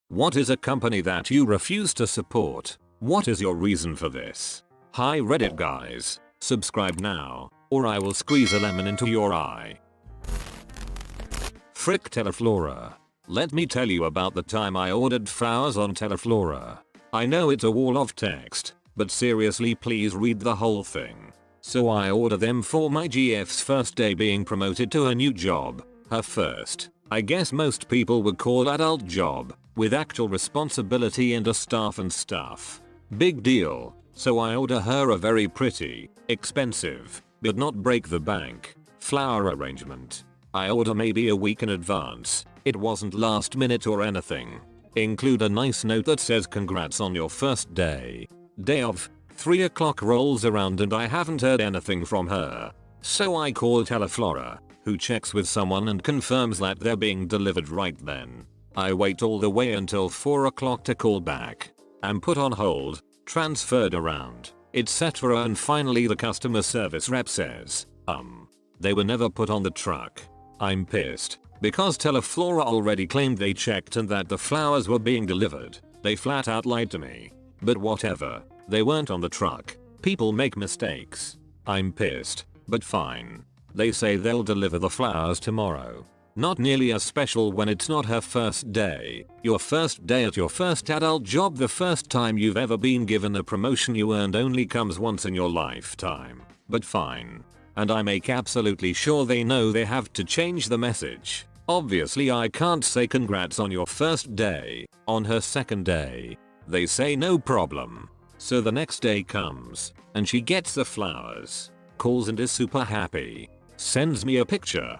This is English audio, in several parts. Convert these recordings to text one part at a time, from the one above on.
What is a company that you refuse to support? What is your reason for this? Hi Reddit guys, subscribe now, or I will squeeze a lemon into your eye. Frick Teleflora. Let me tell you about the time I ordered flowers on Teleflora. I know it's a wall of text, but seriously please read the whole thing. So I order them for my GF's first day being promoted to a new job. Her first, I guess most people would call adult job, with actual responsibility and a staff and stuff. Big deal. So I order her a very pretty, expensive, but not break the bank, flower arrangement. I order maybe a week in advance. It wasn't last minute or anything. Include a nice note that says congrats on your first day. Day of, 3 o'clock rolls around and I haven't heard anything from her. So I call Teleflora, who checks with someone and confirms that they're being delivered right then. I wait all the way until 4 o'clock to call back. I'm put on hold, transferred around, etc. and finally the customer service rep says, they were never put on the truck. I'm pissed. Because Teleflora already claimed they checked and that the flowers were being delivered. They flat out lied to me. But whatever. They weren't on the truck. People make mistakes. I'm pissed, but fine. They say they'll deliver the flowers tomorrow. Not nearly as special when it's not her first day. Your first day at your first adult job, the first time you've ever been given a promotion you earned, only comes once in your lifetime. But fine. And I make absolutely sure they know they have to change the message. Obviously I can't say congrats on your first day. On her second day. They say no problem. So the next day comes, and she gets the flowers. Calls and is super happy. Sends me a picture,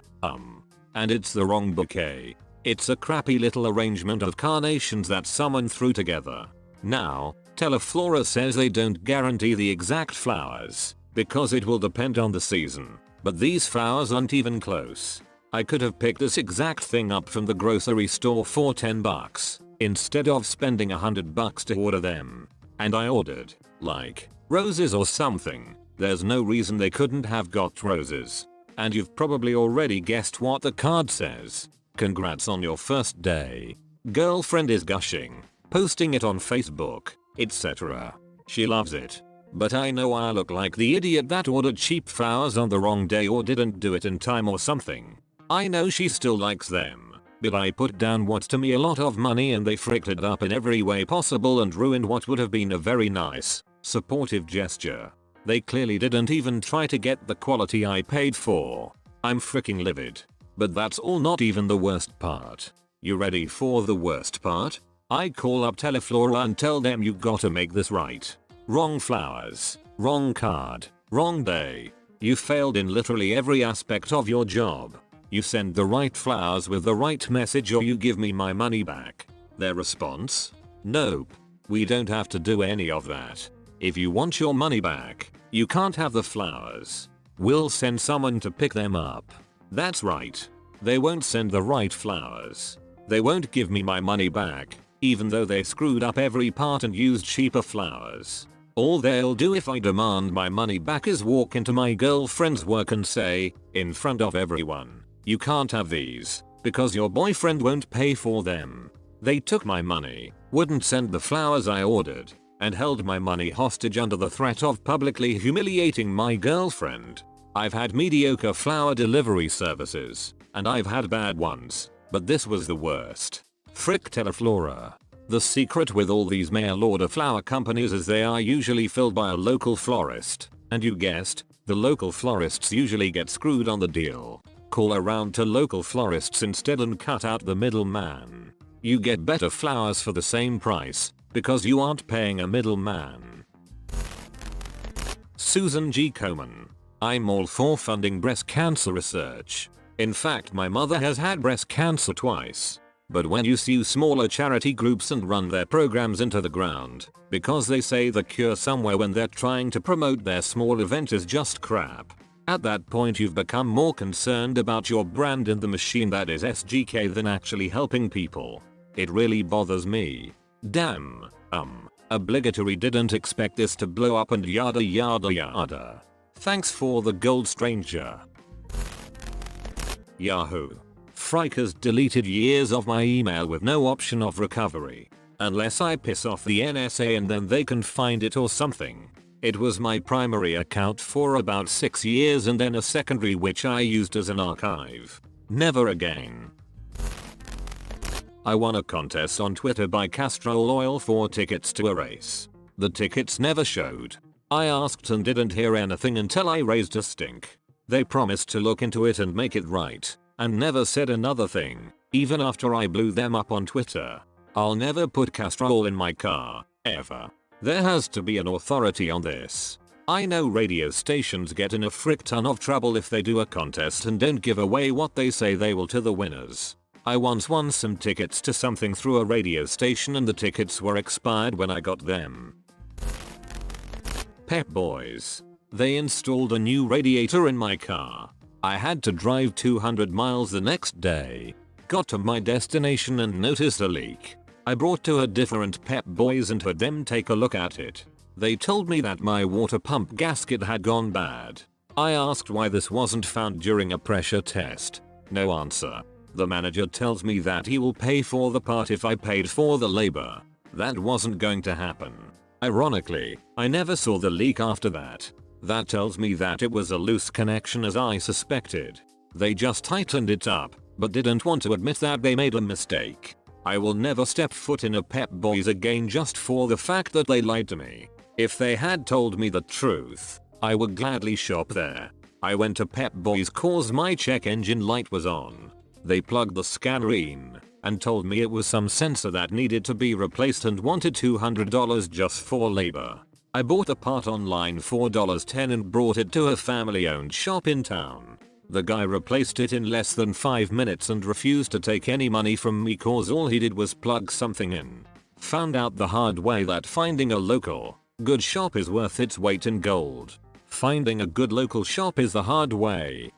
and it's the wrong bouquet. It's a crappy little arrangement of carnations that someone threw together. Now, Teleflora says they don't guarantee the exact flowers, because it will depend on the season. But these flowers aren't even close. I could have picked this exact thing up from the grocery store for $10, instead of spending $100 to order them. And I ordered, like, roses or something. There's no reason they couldn't have got roses. And you've probably already guessed what the card says. Congrats on your first day. Girlfriend is gushing, posting it on Facebook, etc. She loves it. But I know I look like the idiot that ordered cheap flowers on the wrong day or didn't do it in time or something. I know she still likes them, but I put down what's to me a lot of money and they fricked it up in every way possible and ruined what would have been a very nice, supportive gesture. They clearly didn't even try to get the quality I paid for. I'm freaking livid. But that's all not even the worst part. You ready for the worst part? I call up Teleflora and tell them you gotta make this right. Wrong flowers, wrong card, wrong day. You failed in literally every aspect of your job. You send the right flowers with the right message or you give me my money back. Their response? Nope. We don't have to do any of that. If you want your money back, you can't have the flowers. We'll send someone to pick them up. That's right. They won't send the right flowers. They won't give me my money back, even though they screwed up every part and used cheaper flowers. All they'll do if I demand my money back is walk into my girlfriend's work and say, in front of everyone, you can't have these, because your boyfriend won't pay for them. They took my money, wouldn't send the flowers I ordered, and held my money hostage under the threat of publicly humiliating my girlfriend. I've had mediocre flower delivery services, and I've had bad ones, but this was the worst. Frick Teleflora. The secret with all these mail order flower companies is they are usually filled by a local florist, and you guessed, the local florists usually get screwed on the deal. Call around to local florists instead and cut out the middleman. You get better flowers for the same price, because you aren't paying a middleman. Susan G Komen. I'm all for funding breast cancer research. In fact, my mother has had breast cancer twice. But when you sue smaller charity groups and run their programs into the ground, because they say the cure somewhere when they're trying to promote their small event is just crap. At that point you've become more concerned about your brand in the machine that is SGK than actually helping people. It really bothers me. Damn. Obligatory didn't expect this to blow up and yada yada yada. Thanks for the gold stranger. Yahoo. Frikers deleted years of my email with no option of recovery. Unless I piss off the NSA and then they can find it or something. It was my primary account for about 6 years and then a secondary which I used as an archive. Never again. I won a contest on Twitter by Castrol Oil for tickets to a race. The tickets never showed. I asked and didn't hear anything until I raised a stink. They promised to look into it and make it right, and never said another thing, even after I blew them up on Twitter. I'll never put Castrol in my car, ever. There has to be an authority on this. I know radio stations get in a frick ton of trouble if they do a contest and don't give away what they say they will to the winners. I once won some tickets to something through a radio station and the tickets were expired when I got them. Pep Boys. They installed a new radiator in my car. I had to drive 200 miles the next day. Got to my destination and noticed a leak. I brought to a different Pep Boys and had them take a look at it. They told me that my water pump gasket had gone bad. I asked why this wasn't found during a pressure test. No answer. The manager tells me that he will pay for the part if I paid for the labor. That wasn't going to happen. Ironically, I never saw the leak after that. That tells me that it was a loose connection as I suspected. They just tightened it up, but didn't want to admit that they made a mistake. I will never step foot in a Pep Boys again just for the fact that they lied to me. If they had told me the truth, I would gladly shop there. I went to Pep Boys cause my check engine light was on. They plugged the scanner in and told me it was some sensor that needed to be replaced and wanted $200 just for labor. I bought the part online for $10 and brought it to a family-owned shop in town. The guy replaced it in less than 5 minutes and refused to take any money from me cause all he did was plug something in. Found out the hard way that finding a local, good shop is worth its weight in gold. Finding a good local shop is the hard way.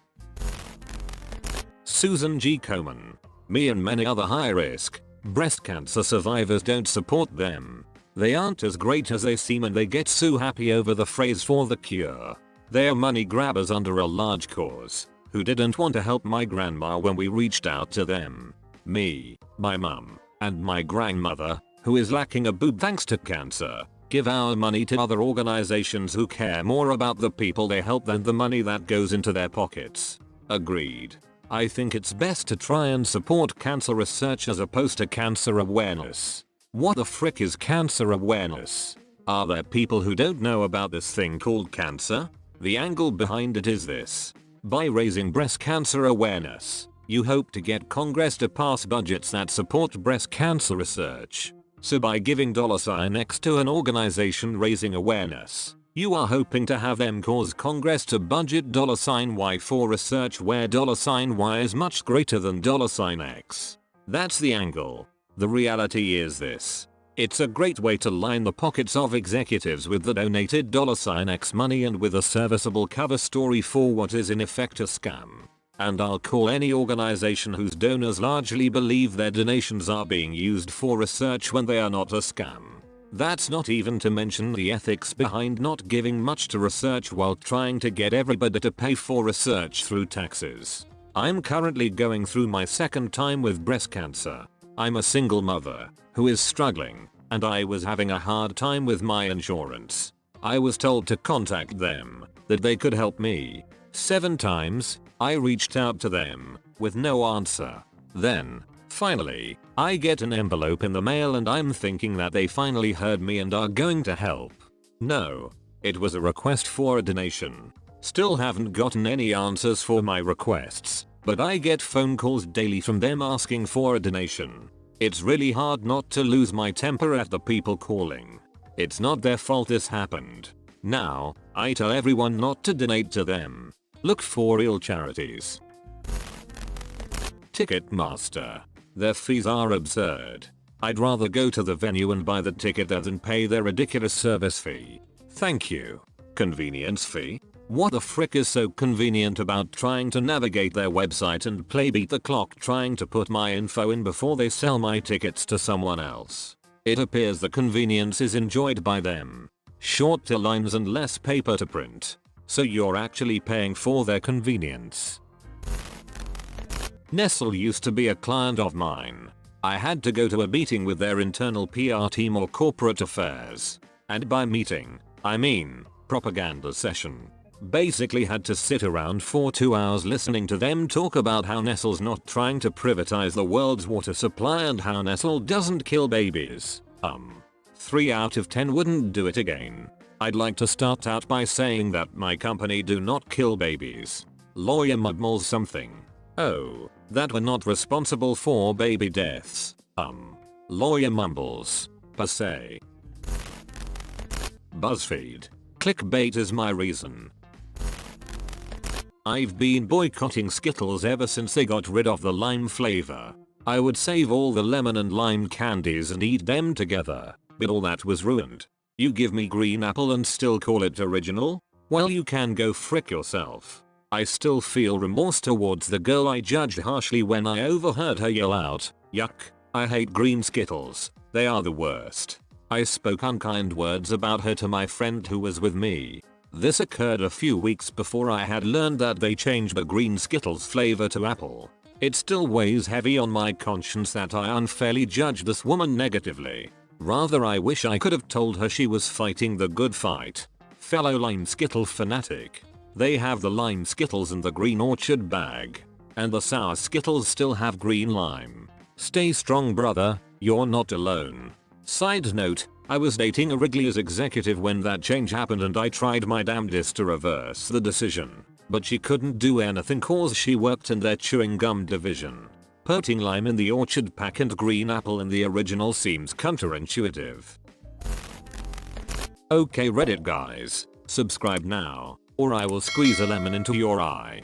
Susan G Komen. Me and many other high-risk breast cancer survivors don't support them. They aren't as great as they seem and they get so happy over the phrase for the cure. They are money grabbers under a large cause, who didn't want to help my grandma when we reached out to them. Me, my mum, and my grandmother, who is lacking a boob thanks to cancer, give our money to other organizations who care more about the people they help than the money that goes into their pockets. Agreed. I think it's best to try and support cancer research as opposed to cancer awareness. What the frick is cancer awareness? Are there people who don't know about this thing called cancer? The angle behind it is this. By raising breast cancer awareness, you hope to get Congress to pass budgets that support breast cancer research. So by giving $X to an organization raising awareness, you are hoping to have them cause Congress to budget $Y for research where $Y is much greater than $X. That's the angle. The reality is this. It's a great way to line the pockets of executives with the donated $X money and with a serviceable cover story for what is in effect a scam. And I'll call any organization whose donors largely believe their donations are being used for research when they are not a scam. That's not even to mention the ethics behind not giving much to research while trying to get everybody to pay for research through taxes. I'm currently going through my second time with breast cancer. I'm a single mother who is struggling, and I was having a hard time with my insurance. I was told to contact them, that they could help me. 7 times, I reached out to them, with no answer. Then, finally, I get an envelope in the mail and I'm thinking that they finally heard me and are going to help. No. It was a request for a donation. Still haven't gotten any answers for my requests, but I get phone calls daily from them asking for a donation. It's really hard not to lose my temper at the people calling. It's not their fault this happened. Now, I tell everyone not to donate to them. Look for real charities. Ticketmaster. Their fees are absurd. I'd rather go to the venue and buy the ticket there than pay their ridiculous service fee. Thank you. Convenience fee? What the frick is so convenient about trying to navigate their website and play beat the clock trying to put my info in before they sell my tickets to someone else? It appears the convenience is enjoyed by them. Shorter lines and less paper to print. So you're actually paying for their convenience. Nestle used to be a client of mine. I had to go to a meeting with their internal PR team or corporate affairs. And by meeting, I mean propaganda session. Basically had to sit around for 2 hours listening to them talk about how Nestle's not trying to privatize the world's water supply and how Nestle doesn't kill babies. 3 out of 10 wouldn't do it again. I'd like to start out by saying that my company do not kill babies. Lawyer mumbles something. Oh, that we're not responsible for baby deaths. Lawyer mumbles. Per se. BuzzFeed. Clickbait is my reason. I've been boycotting Skittles ever since they got rid of the lime flavor. I would save all the lemon and lime candies and eat them together, but all that was ruined. You give me green apple and still call it original? Well, you can go frick yourself. I still feel remorse towards the girl I judged harshly when I overheard her yell out, "Yuck, I hate green Skittles, they are the worst." I spoke unkind words about her to my friend who was with me. This occurred a few weeks before I had learned that they changed the green Skittles flavor to apple. It still weighs heavy on my conscience that I unfairly judged this woman negatively. Rather, I wish I could have told her she was fighting the good fight. Fellow lime Skittle fanatic. They have the lime Skittles in the green orchard bag. And the sour Skittles still have green lime. Stay strong, brother, you're not alone. Side note, I was dating a Wrigley's executive when that change happened and I tried my damnedest to reverse the decision. But she couldn't do anything cause she worked in their chewing gum division. Putting lime in the orchard pack and green apple in the original seems counterintuitive. Okay Reddit guys, subscribe now, or I will squeeze a lemon into your eye.